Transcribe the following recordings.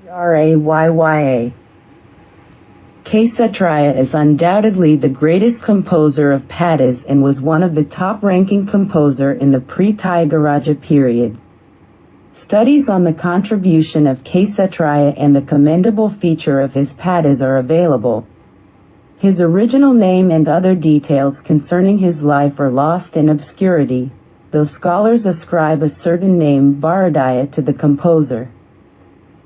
Kesetrayya. Kesetrayya is undoubtedly the greatest composer of padas and was one of the top-ranking composer in the pre-Tyagaraja period. Studies on the contribution of Kesetrayya and the commendable feature of his padas are available. His original name and other details concerning his life are lost in obscurity, though scholars ascribe a certain name Varadaya to the composer.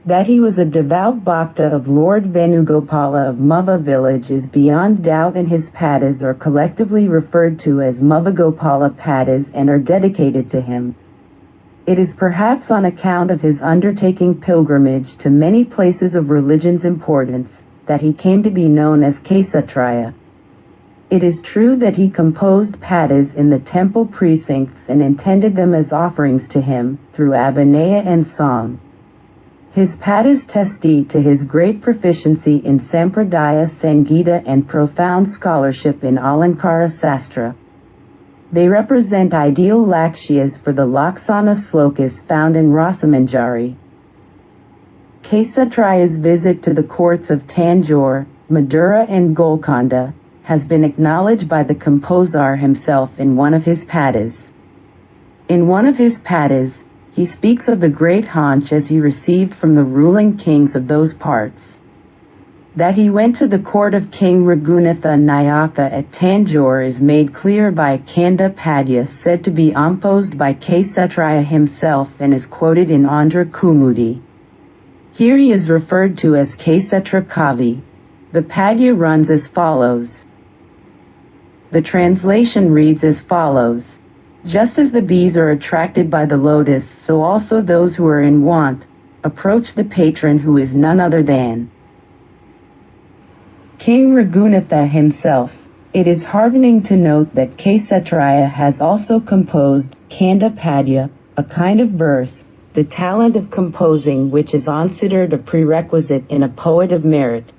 That he was a devout bhakta of Lord Venugopala of Muva village is beyond doubt, and his padas are collectively referred to as Muvagopala padas and are dedicated to him. It is perhaps on account of his undertaking pilgrimage to many places of religion's importance that he came to be known as Kesetrayya. It is true that he composed padas in the temple precincts and intended them as offerings to him through abhinaya and song. His padas attest to his great proficiency in Sampradaya Sangita and profound scholarship in Alankara Sastra. They represent ideal lakshyas for the Laksana slokas found in Rasamanjari. Kesetrayya's visit to the courts of Tanjore, Madura and Golconda has been acknowledged by the composer himself in one of his padas. In one of his padas, he speaks of the great haunch as he received from the ruling kings of those parts. That he went to the court of King Raghunatha Nayaka at Tanjore is made clear by a Kanda Padya said to be composed by Kesetrayya himself and is quoted in Andhra Kumudi. Here he is referred to as Kesetra Kavi. The Padya runs as follows. The translation reads as follows. Just as the bees are attracted by the lotus, so also those who are in want approach the patron who is none other than King Raghunatha himself. It is heartening to note that Kesetrayya has also composed Kanda Padya, a kind of verse, the talent of composing which is considered a prerequisite in a poet of merit.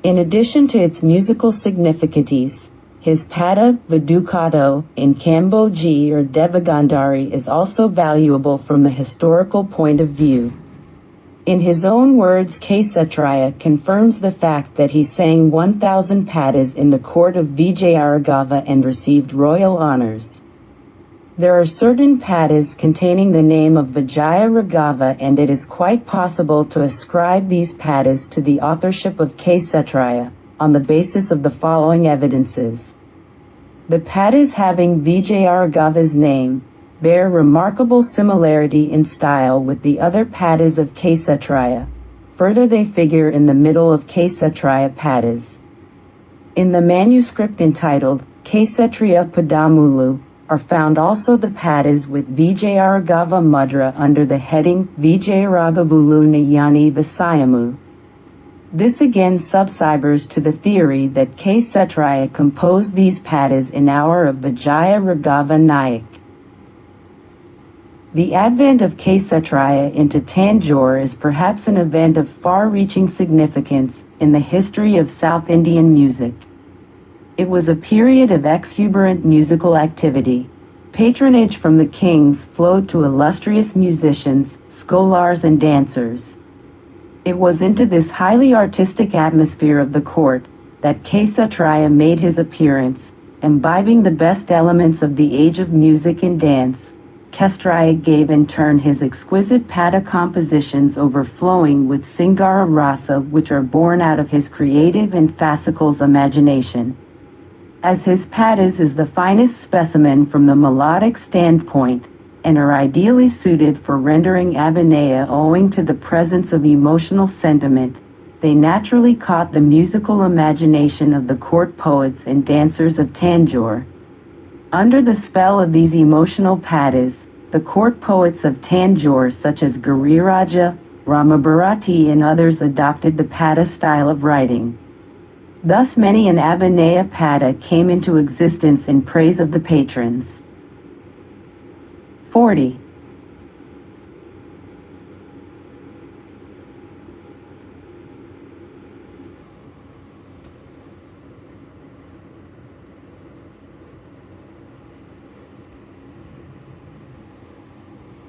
In addition to its musical significance, his pada Vidukato in Kamboji or Devagandhari is also valuable from the historical point of view. In his own words, Kesetrayya confirms the fact that he sang 1,000 padas in the court of Vijayaraghava and received royal honors. There are certain padas containing the name of Vijaya Raghava, and it is quite possible to ascribe these padas to the authorship of Kesetrayya, on the basis of the following evidences. The padas having Vijayaraghava's name bear remarkable similarity in style with the other padas of Kesetrayya. Further, they figure in the middle of Kesetrayya padas. In the manuscript entitled Kesetrayya Padamulu are found also the padas with Vijayaraghava mudra under the heading Vijayaraghavulu Nayani Vasayamu. This again subscribes to the theory that Kesetrayya composed these padas in hour of Vijaya Raghava Nayak. The advent of Kesetrayya into Tanjore is perhaps an event of far-reaching significance in the history of South Indian music. It was a period of exuberant musical activity. Patronage from the kings flowed to illustrious musicians, scholars and dancers. It was into this highly artistic atmosphere of the court that Kesetrayya made his appearance, imbibing the best elements of the age of music and dance. Kesetrayya gave in turn his exquisite pada compositions overflowing with Singara rasa, which are born out of his creative and fascicles imagination. As his padas is the finest specimen from the melodic standpoint, and are ideally suited for rendering abhinaya owing to the presence of emotional sentiment, they naturally caught the musical imagination of the court poets and dancers of Tanjore. Under the spell of these emotional padas, the court poets of Tanjore such as Giriraja, Ramabharati and others adopted the pada style of writing. Thus many an abhinaya pada came into existence in praise of the patrons. 40.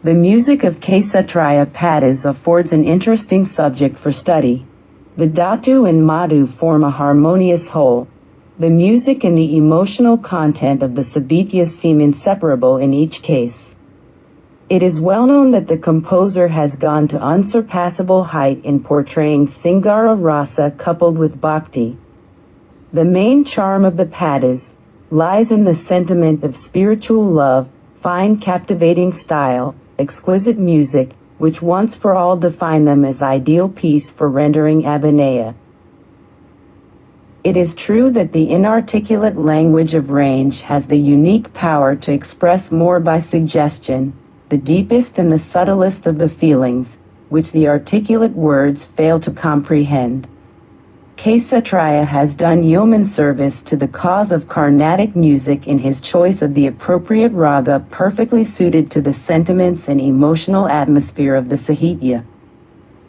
The music of kesetrayya padas affords an interesting subject for study. The dhatu and madhu form a harmonious whole. The music and the emotional content of the sabitya seem inseparable in each case. It is well known that the composer has gone to unsurpassable height in portraying Singara rasa coupled with bhakti. The main charm of the padas lies in the sentiment of spiritual love, fine captivating style, exquisite music, which once for all define them as ideal piece for rendering abhinaya. It is true that the inarticulate language of range has the unique power to express more by suggestion, the deepest and the subtlest of the feelings, which the articulate words fail to comprehend. Kesetrayya has done yeoman service to the cause of Carnatic music in his choice of the appropriate raga perfectly suited to the sentiments and emotional atmosphere of the sahitya.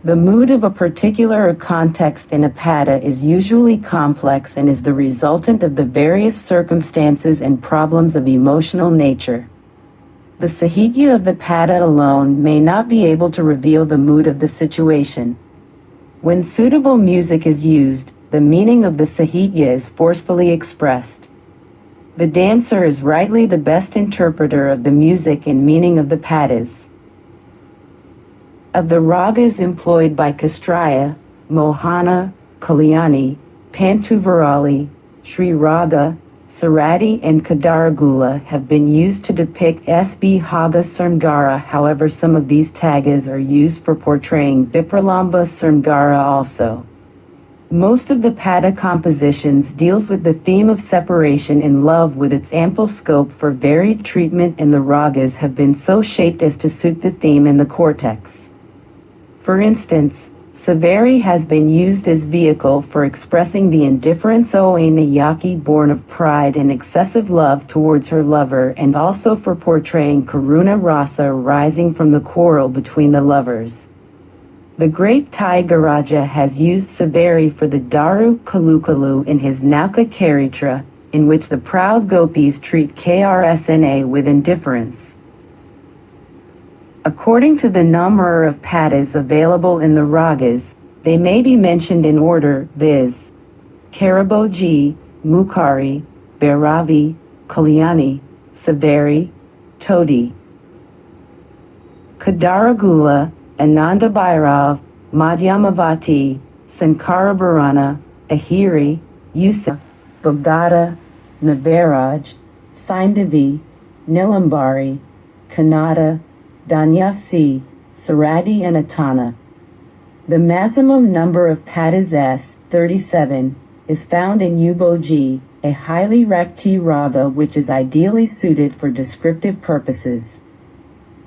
The mood of a particular context in a pada is usually complex and is the resultant of the various circumstances and problems of emotional nature. The sahitya of the pada alone may not be able to reveal the mood of the situation. When suitable music is used, the meaning of the sahitya is forcefully expressed. The dancer is rightly the best interpreter of the music and meaning of the padas. Of the ragas employed by kesetrayya, Mohana, Kalyani, Pantuvarali, Sri Raga, Sarati and Kadaragula have been used to depict SB Haga Sringara. However, some of these tagas are used for portraying Vipralamba Sringara also. Most of the pada compositions deals with the theme of separation in love with its ample scope for varied treatment, and the ragas have been so shaped as to suit the theme and the cortex. For instance, Savari has been used as vehicle for expressing the indifference o a yaki born of pride and excessive love towards her lover, and also for portraying karuna rasa arising from the quarrel between the lovers. The great Tyagaraja has used Savari for the Daru Kalukalu in his Nauka Charitra, in which the proud gopis treat Krsna with indifference. According to the number of padas available in the ragas, they may be mentioned in order, viz. Karaboji, Mukari, Bhairavi, Kalyani, Savari, Todi. Kadaragula, Ananda Bhairav, Madhyamavati, Sankarabharana, Ahiri, Yusa, Bogata, Navaraj, Saindavi, Nilambari, Kannada, Danyasi, Sarati and Atana. The maximum number of padas S, 37, is found in Uboji, a highly rakti raga which is ideally suited for descriptive purposes.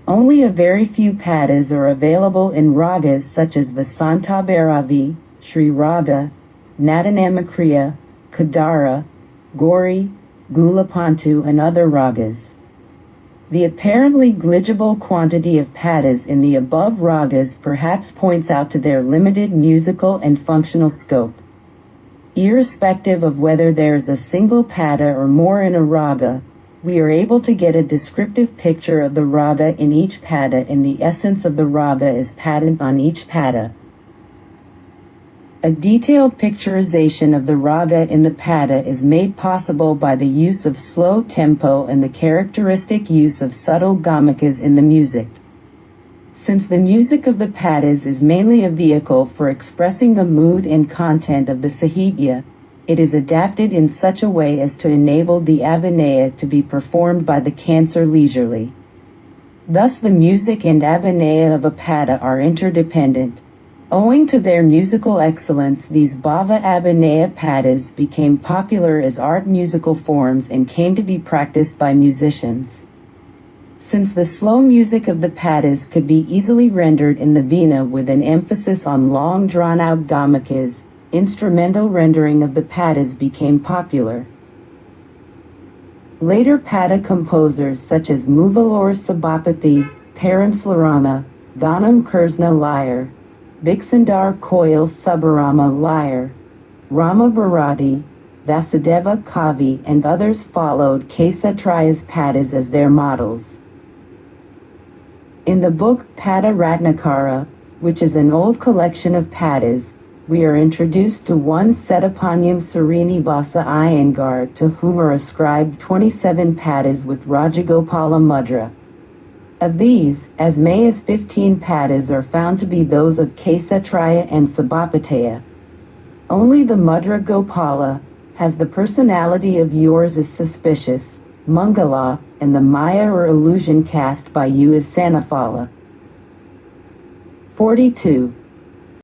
Only a very few padas are available in ragas such as Vasanta Bhairavi, Sri Raga, Natanamakriya, Kadara, Gauri, Gulapantu and other ragas. The apparently negligible quantity of padas in the above ragas perhaps points out to their limited musical and functional scope. Irrespective of whether there is a single pada or more in a raga, we are able to get a descriptive picture of the raga in each pada, and the essence of the raga is patent on each pada. A detailed picturization of the raga in the pada is made possible by the use of slow tempo and the characteristic use of subtle gamakas in the music. Since the music of the padas is mainly a vehicle for expressing the mood and content of the sahitya, it is adapted in such a way as to enable the abhinaya to be performed by the cancer leisurely. Thus the music and abhinaya of a pada are interdependent. Owing to their musical excellence, these bhava abhinaya padas became popular as art musical forms and came to be practiced by musicians. Since the slow music of the padas could be easily rendered in the veena with an emphasis on long drawn-out gamakas, instrumental rendering of the padas became popular. Later pada composers such as Muvalur Sabapathy, Paramslarana, Ganam Kursna lyre, Bixandar Koil Subbarama lyre, Rama Bharati, Vasudeva Kavi and others followed Kesetrayya's padas as their models. In the book Pada Ratnakara, which is an old collection of padas, we are introduced to one Setapanyam Srinivasa Iyengar, to whom are ascribed 27 padas with Rajagopala Mudra. Of these, as many as 15 padas are found to be those of Kesetrayya and Sabapataya. Only the Mudra Gopala has the personality of yours is suspicious, Mangala, and the Maya or illusion cast by you is Sanafala. 42.